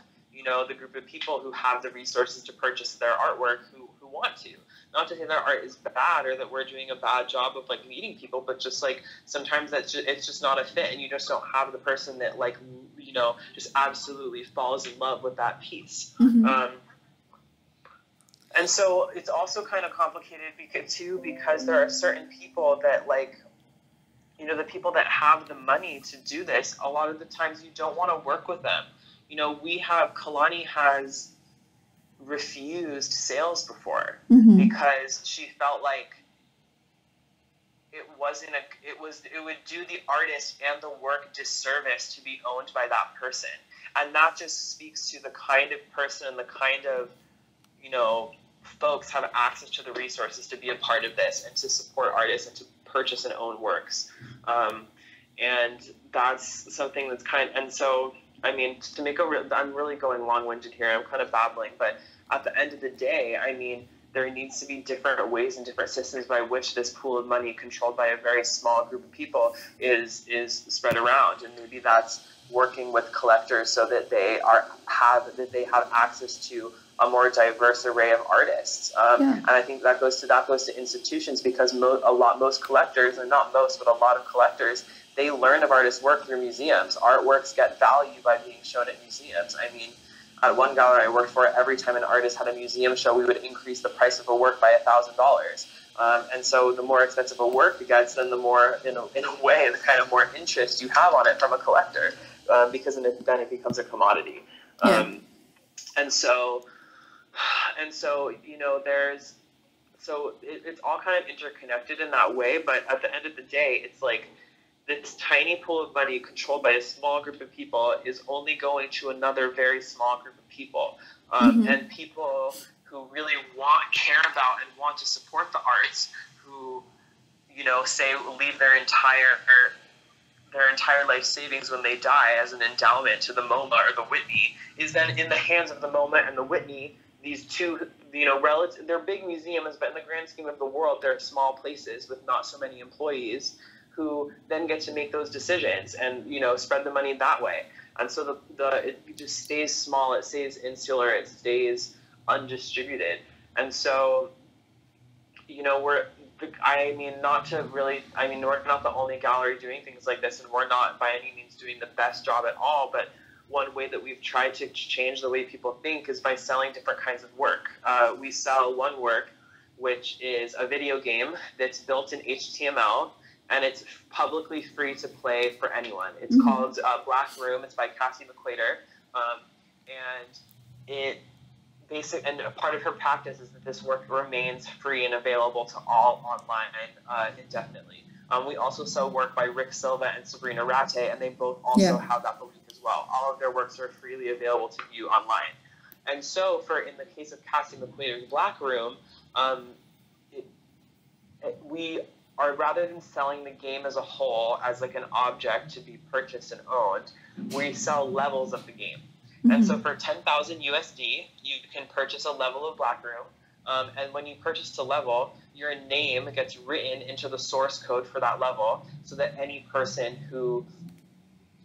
the group of people who have the resources to purchase their artwork who want to. Not to say their art is bad or that we're doing a bad job of like meeting people, but just like sometimes it's just not a fit, and you just don't have the person that like just absolutely falls in love with that piece. And so it's also kind of complicated because there are certain people that like the people that have the money to do this. A lot of the times you don't want to work with them. Kalani has refused sales before because she felt like it would do the artist and the work disservice to be owned by that person. And that just speaks to the kind of person and the kind of folks have access to the resources to be a part of this and to support artists and to purchase and own works. And that's something that's and so to make I'm really going long-winded here. I'm kind of babbling, but at the end of the day, there needs to be different ways and different systems by which this pool of money controlled by a very small group of people is spread around. And maybe that's working with collectors so that they have access to a more diverse array of artists. And I think that goes to institutions, because most collectors, and not most, but a lot of collectors, they learn of artists' work through museums. Artworks get value by being shown at museums. At one gallery I worked for, every time an artist had a museum show, we would increase the price of a work by $1,000. And so the more expensive a work gets, then the more, in a way, the kind of more interest you have on it from a collector, because then it becomes a commodity. And so it's all kind of interconnected in that way. But at the end of the day, it's like this tiny pool of money controlled by a small group of people is only going to another very small group of people. And people who really care about and want to support the arts, who, say leave their entire life savings when they die as an endowment to the MoMA or the Whitney, is then in the hands of the MoMA and the Whitney. These two, they're big museums, but in the grand scheme of the world, they're small places with not so many employees, who then get to make those decisions and, spread the money that way. And so it just stays small, it stays insular, it stays undistributed. And so, we're not the only gallery doing things like this, and we're not by any means doing the best job at all, but one way that we've tried to change the way people think is by selling different kinds of work. We sell one work, which is a video game that's built in HTML, and it's publicly free to play for anyone. It's called Black Room. It's by Cassie McQuater, and a part of her practice is that this work remains free and available to all online indefinitely. We also sell work by Rick Silva and Sabrina Ratte, and they both also have that belief as well. All of their works are freely available to view online. And so, in the case of Cassie McQuater's Black Room, we are, rather than selling the game as a whole as like an object to be purchased and owned, we sell levels of the game. And so for 10,000 USD, you can purchase a level of Black Room. And when you purchase a level, your name gets written into the source code for that level, so that any person who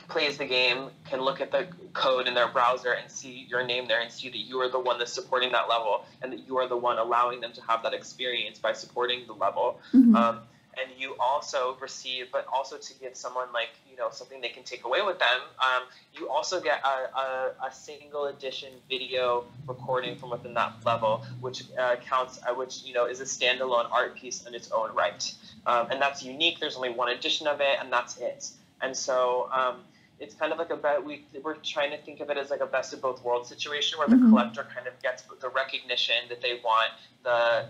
plays the game can look at the code in their browser and see your name there and see that you are the one that's supporting that level, and that you are the one allowing them to have that experience by supporting the level. And you also receive, but also to give someone like, you know, something they can take away with them, you also get a single edition video recording from within that level, which counts, which, you know, is a standalone art piece in its own right. And that's unique. There's only one edition of it, and that's it. And so it's kind of like we're trying to think of it as like a best of both worlds situation, where the collector kind of gets the recognition that they want, the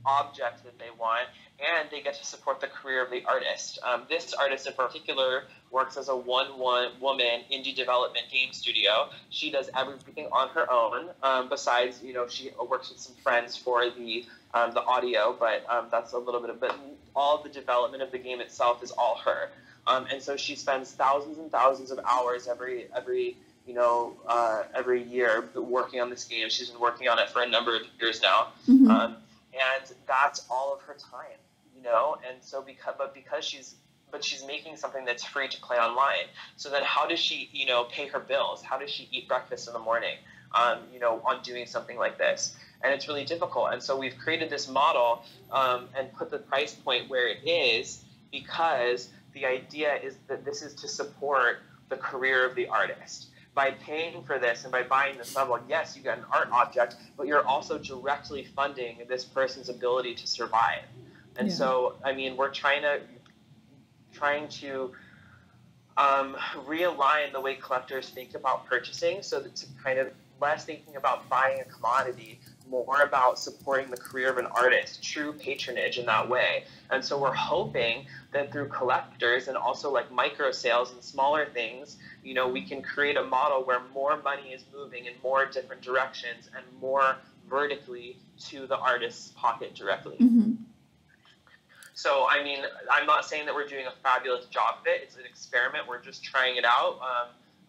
object that they want, and they get to support the career of the artist. This artist in particular works as a one-woman indie development game studio. She does everything on her own. Besides, you know, she works with some friends for the audio, but that's a little bit of it. All the development of the game itself is all her. And so she spends thousands and thousands of hours every year working on this game. She's been working on it for a number of years now. And that's all of her time, you know. And so because she's making something that's free to play online. So then how does she, you know, pay her bills? How does she eat breakfast in the morning, you know, on doing something like this? And it's really difficult. And so we've created this model and put the price point where it is, because the idea is that this is to support the career of the artist. By paying for this and by buying this level, yes, you get an art object, but you're also directly funding this person's ability to survive. And so, I mean, we're trying to realign the way collectors think about purchasing, so that to kind of less thinking about buying a commodity, more about supporting the career of an artist, true patronage in that way. And so we're hoping that through collectors and also like micro sales and smaller things, you know, we can create a model where more money is moving in more different directions and more vertically to the artist's pocket directly. So, I mean, I'm not saying that we're doing a fabulous job of it. It's an experiment. We're just trying it out.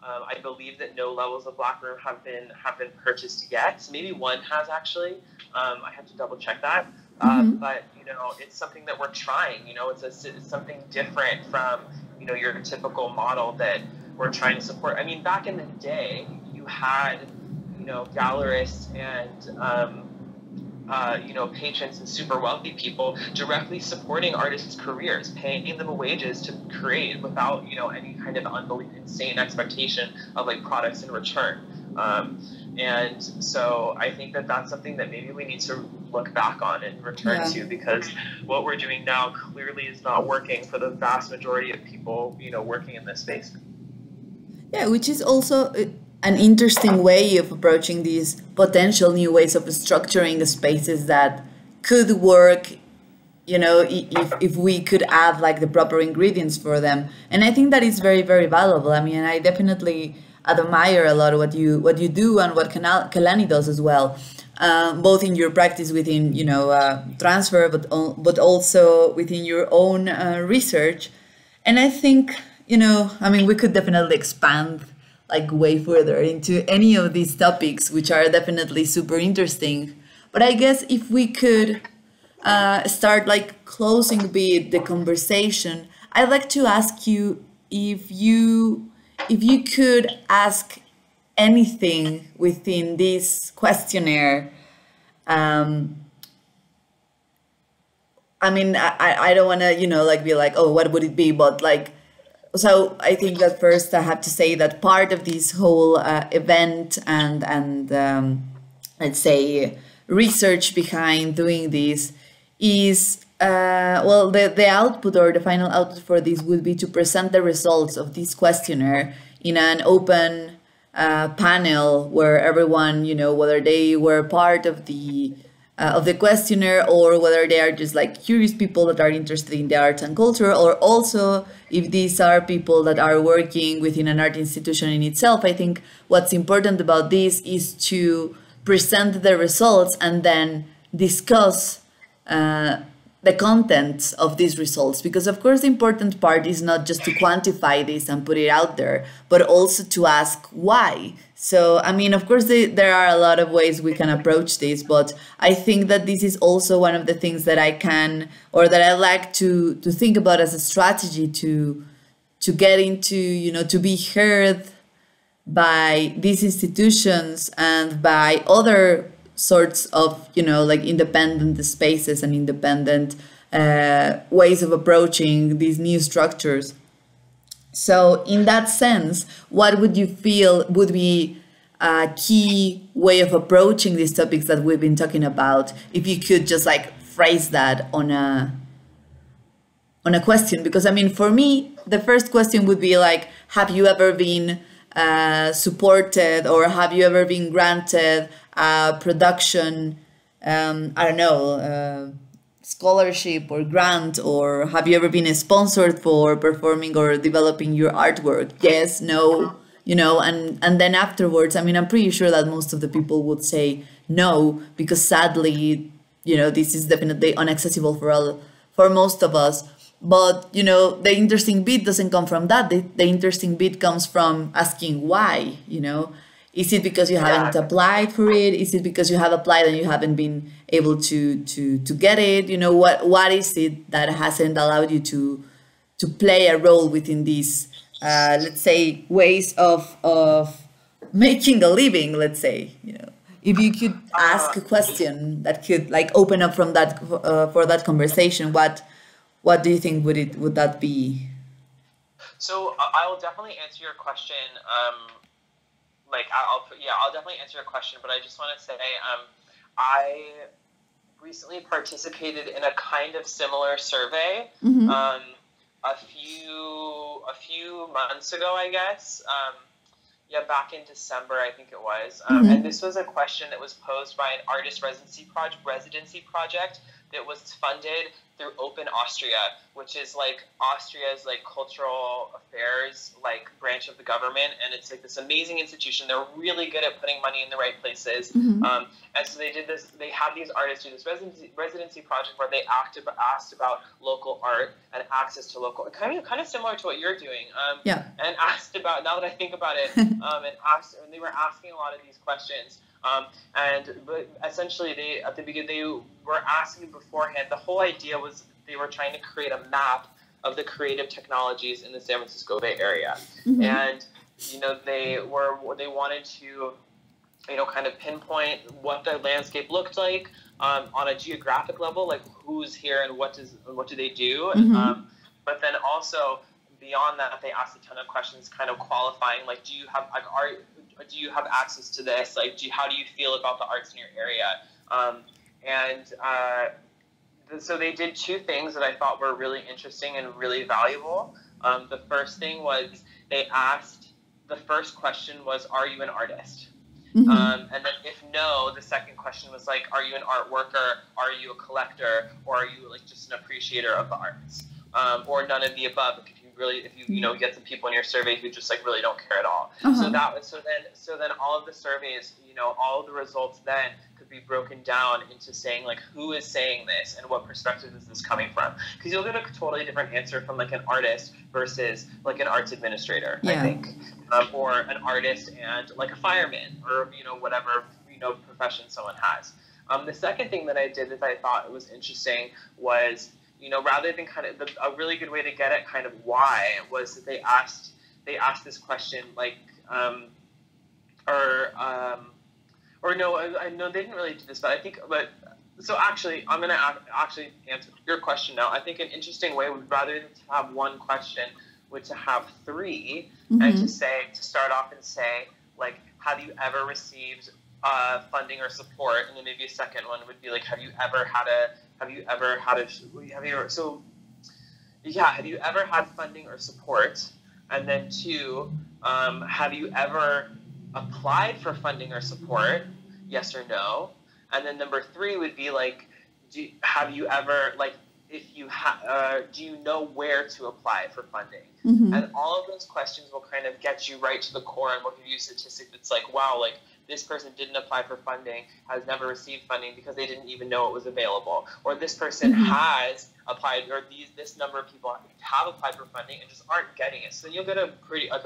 I believe that no levels of Black Room have been purchased yet. So maybe one has actually. I have to double check that. But you know, it's something that we're trying. You know, it's something different from, you know, your typical model that we're trying to support. I mean, back in the day, you had, you know, gallerists and you know, patrons and super wealthy people directly supporting artists' careers, paying them wages to create without, you know, any kind of insane expectation of like products in return. And so I think that that's something that maybe we need to look back on and return to, because what we're doing now clearly is not working for the vast majority of people, you know, working in this space. Yeah, which is also an interesting way of approaching these potential new ways of structuring the spaces that could work, you know, if we could add like the proper ingredients for them. And I think that is very, very valuable. I mean, I definitely admire a lot what you do and what Kalani does as well, both in your practice within, you know, transfer, but also within your own research. And I think, you know, I mean, we could definitely expand like way further into any of these topics, which are definitely super interesting. But I guess if we could start like closing a bit the conversation, I'd like to ask you if you could ask anything within this questionnaire. I mean, I don't want to, you know, like be like, oh, what would it be? But like, so I think that first I have to say that part of this whole event and let's say research behind doing this is, well, the output or the final output for this would be to present the results of this questionnaire in an open panel where everyone, you know, whether they were part of the questionnaire or whether they are just like curious people that are interested in the arts and culture, or also if these are people that are working within an art institution in itself. I think what's important about this is to present the results and then discuss the content of these results, because of course the important part is not just to quantify this and put it out there, but also to ask why. So I mean, of course there are a lot of ways we can approach this, but I think that this is also one of the things that I can, or that I like to think about as a strategy to get into, you know, to be heard by these institutions and by other sorts of, you know, like independent spaces and independent ways of approaching these new structures. So in that sense, what would you feel would be a key way of approaching these topics that we've been talking about, if you could just like phrase that on a question? Because I mean, for me, the first question would be like, have you ever been supported, or have you ever been granted a production, I don't know, scholarship or grant, or have you ever been sponsored for performing or developing your artwork? Yes, no, you know, and then afterwards, I mean, I'm pretty sure that most of the people would say no, because sadly, you know, this is definitely inaccessible for most of us. But, you know, the interesting bit doesn't come from that. The interesting bit comes from asking why, you know. Is it because you haven't applied for it? Is it because you have applied and you haven't been able to get it? You know, what is it that hasn't allowed you to play a role within these, let's say, ways of making a living, let's say, you know. If you could ask a question that could like open up from that for that conversation, what do you think would that be? So I will definitely answer your question. I'll definitely answer your question. But I just want to say, I recently participated in a kind of similar survey. A few months ago, I guess. Back in December, I think it was. And this was a question that was posed by an artist residency project that was funded through Open Austria, which is like Austria's like cultural affairs like branch of the government, and it's like this amazing institution. They're really good at putting money in the right places. And so they did this. They had these artists do this residency project where they asked about local art and access to local, kind of similar to what you're doing. And asked about, now that I think about it, and they were asking a lot of these questions. But essentially at the beginning, they were asking beforehand, the whole idea was they were trying to create a map of the creative technologies in the San Francisco Bay Area. And, you know, they wanted to, you know, kind of pinpoint what the landscape looked like, on a geographic level, like who's here and what do they do. But then also beyond that, they asked a ton of questions, kind of qualifying, like, do you have access to this? Like, how do you feel about the arts in your area? So they did two things that I thought were really interesting and really valuable. The first thing was the first question was, are you an artist? And then if no, the second question was like, are you an art worker? Are you a collector? Or are you like just an appreciator of the arts? Or none of the above. If you get some people in your survey who just like really don't care at all. So then all of the surveys, you know, all of the results then could be broken down into saying like, who is saying this and what perspective is this coming from? Because you'll get a totally different answer from like an artist versus like an arts administrator, I think, or an artist and like a fireman, or, you know, whatever, you know, profession someone has. The second thing that I did that I thought was interesting was, you know, rather than kind of a really good way to get at kind of why was that they asked this question like, no, they didn't really do this, so actually, I'm going to actually answer your question now. I think an interesting way would, rather than to have one question, would to have three, and to start off and say, like, have you ever received funding or support? And then maybe a second one would be like, have you ever had funding or support? And then two, have you ever applied for funding or support? Yes or no? And then number three would be like, have you ever, like, if you do you know where to apply for funding? And all of those questions will kind of get you right to the core, and will give you a statistic that's like, wow, like this person didn't apply for funding, has never received funding because they didn't even know it was available, or this person has applied, or this number of people have applied for funding and just aren't getting it. So you'll get a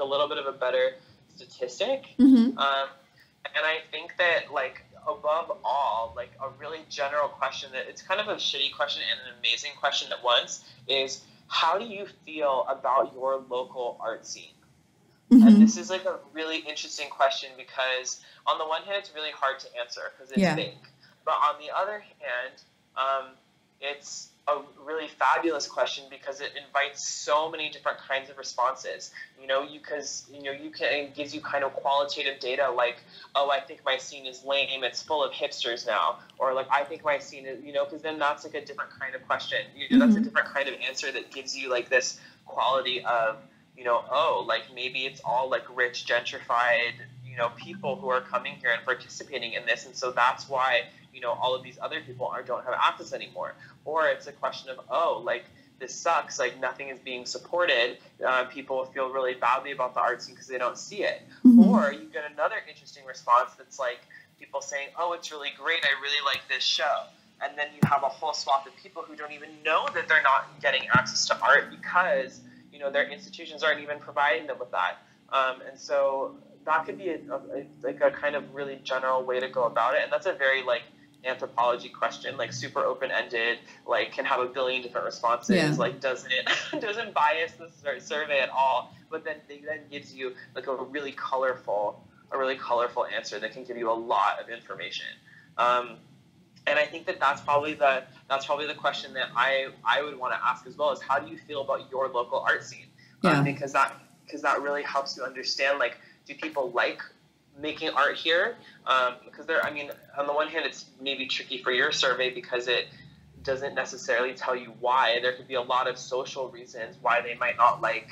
little bit of a better statistic. And I think that, like, above all, like, a really general question that it's kind of a shitty question and an amazing question at once is, how do you feel about your local art scene? And this is like a really interesting question, because on the one hand, it's really hard to answer because it's fake. But on the other hand, it's a really fabulous question because it invites so many different kinds of responses. It gives you kind of qualitative data like, oh, I think my scene is lame, it's full of hipsters now, or like, I think my scene is, because then that's like a different kind of question. That's a different kind of answer that gives you like this quality of, oh, like maybe it's all like rich, gentrified, people who are coming here and participating in this, and so that's why all of these other people don't have access anymore. Or it's a question of, oh, like this sucks, like nothing is being supported. People feel really badly about the art scene because they don't see it. Or you get another interesting response that's like people saying, oh, it's really great, I really like this show. And then you have a whole swath of people who don't even know that they're not getting access to art because their institutions aren't even providing them with that. And so that could be a kind of really general way to go about it. And that's a very like anthropology question, like super open-ended, like can have a billion different responses, like doesn't bias the survey at all, but then gives you like a really colorful answer that can give you a lot of information. And I think that's probably the question that I would want to ask as well, is how do you feel about your local art scene? Because that really helps you understand, like, do people like making art here? Because on the one hand, it's maybe tricky for your survey because it doesn't necessarily tell you why. There could be a lot of social reasons why they might not like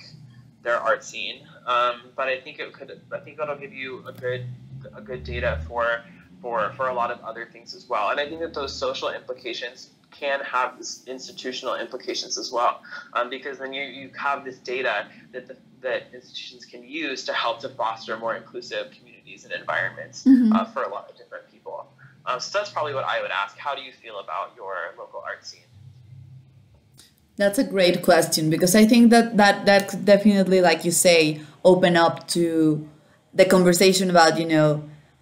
their art scene. But I think it'll give you a good data for a lot of other things as well. And I think that those social implications can have institutional implications as well, because then you have this data that institutions can use to help to foster more inclusive communities and environments for a lot of different people. So that's probably what I would ask. How do you feel about your local art scene? That's a great question, because I think that could definitely, like you say, open up to the conversation about,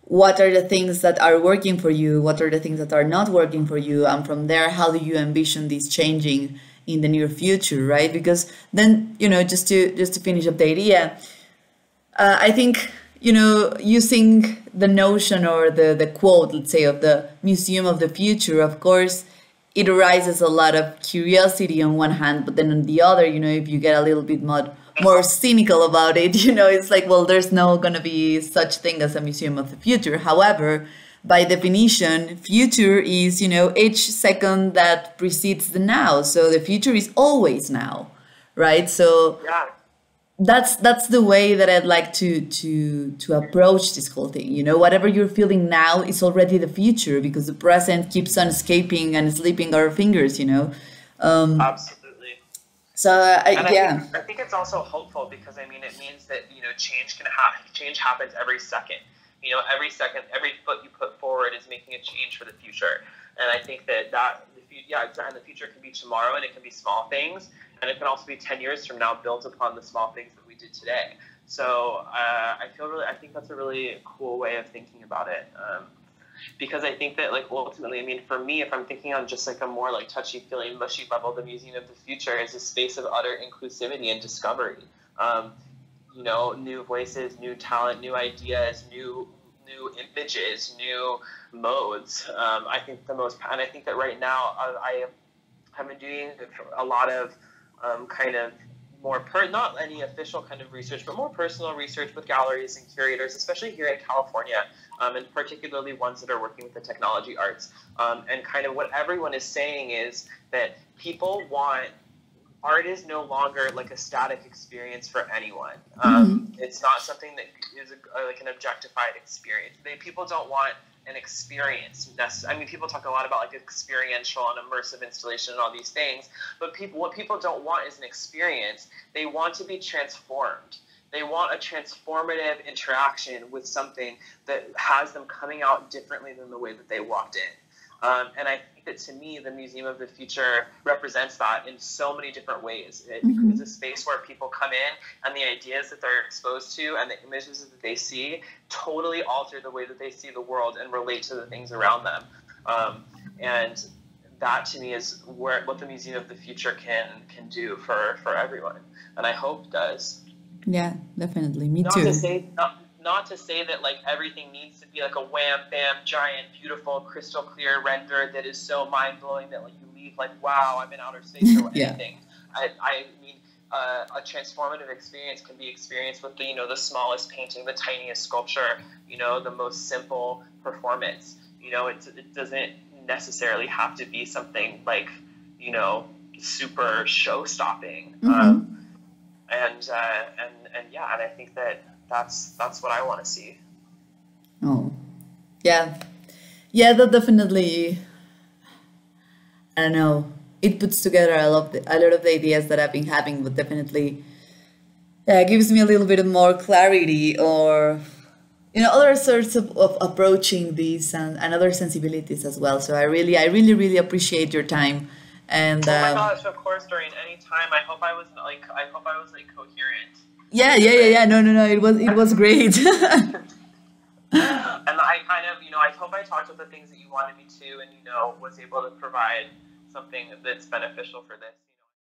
what are the things that are working for you? What are the things that are not working for you? And from there, how do you envision this changing in the near future, right? Because then, just to finish up the idea, I think, using the notion or the quote, let's say, of the Museum of the Future, of course, it arises a lot of curiosity on one hand, but then on the other, if you get a little bit more cynical about it, it's like, well, there's no going to be such thing as a museum of the future. However, by definition, future is, each second that precedes the now. So the future is always now, right? So that's the way that I'd like to approach this whole thing. Whatever you're feeling now is already the future, because the present keeps on escaping and slipping our fingers, Absolutely. So I think it's also hopeful, because it means that change happens every second. Every second, every foot you put forward is making a change for the future. And I think that and the future can be tomorrow, and it can be small things, and it can also be 10 years from now, built upon the small things that we did today. So I think that's a really cool way of thinking about it. Because I think that, like, ultimately, for me, if I'm thinking on just like a more like touchy-feely, mushy level, the Museum of the Future is a space of utter inclusivity and discovery. New voices, new talent, new ideas, new images, new modes. I think that right now I have been doing a lot of kind of more not any official kind of research, but more personal research with galleries and curators, especially here in California, and particularly ones that are working with the technology arts. And kind of what everyone is saying is that people want art is no longer like a static experience for anyone. It's not something that is like an objectified experience. People don't want an experience. I mean, people talk a lot about like experiential and immersive installation and all these things, but what people don't want is an experience. They want to be transformed. They want a transformative interaction with something that has them coming out differently than the way that they walked in. And I think that, to me, the Museum of the Future represents that in so many different ways. It is a space where people come in, and the ideas that they're exposed to and the images that they see totally alter the way that they see the world and relate to the things around them. And that, to me, is what the Museum of the Future can do for everyone, and I hope does. Yeah, definitely. Me too. Not to say that like everything needs to be like a wham bam giant beautiful crystal clear render that is so mind blowing that like you leave like, wow, I'm in outer space or anything. I mean, a transformative experience can be experienced with the smallest painting, the tiniest sculpture, the most simple performance. It doesn't necessarily have to be something like super show stopping. And I think that's what I want to see. Oh, yeah, that definitely. I don't know. It puts together a lot of the ideas that I've been having, but definitely, gives me a little bit more clarity, or other sorts of approaching these and other sensibilities as well. So I really appreciate your time. And oh my gosh, of course, during any time. I hope I was coherent. Yeah. No. It was great. And I kind of, I hope I talked about the things that you wanted me to, and was able to provide something that's beneficial for this.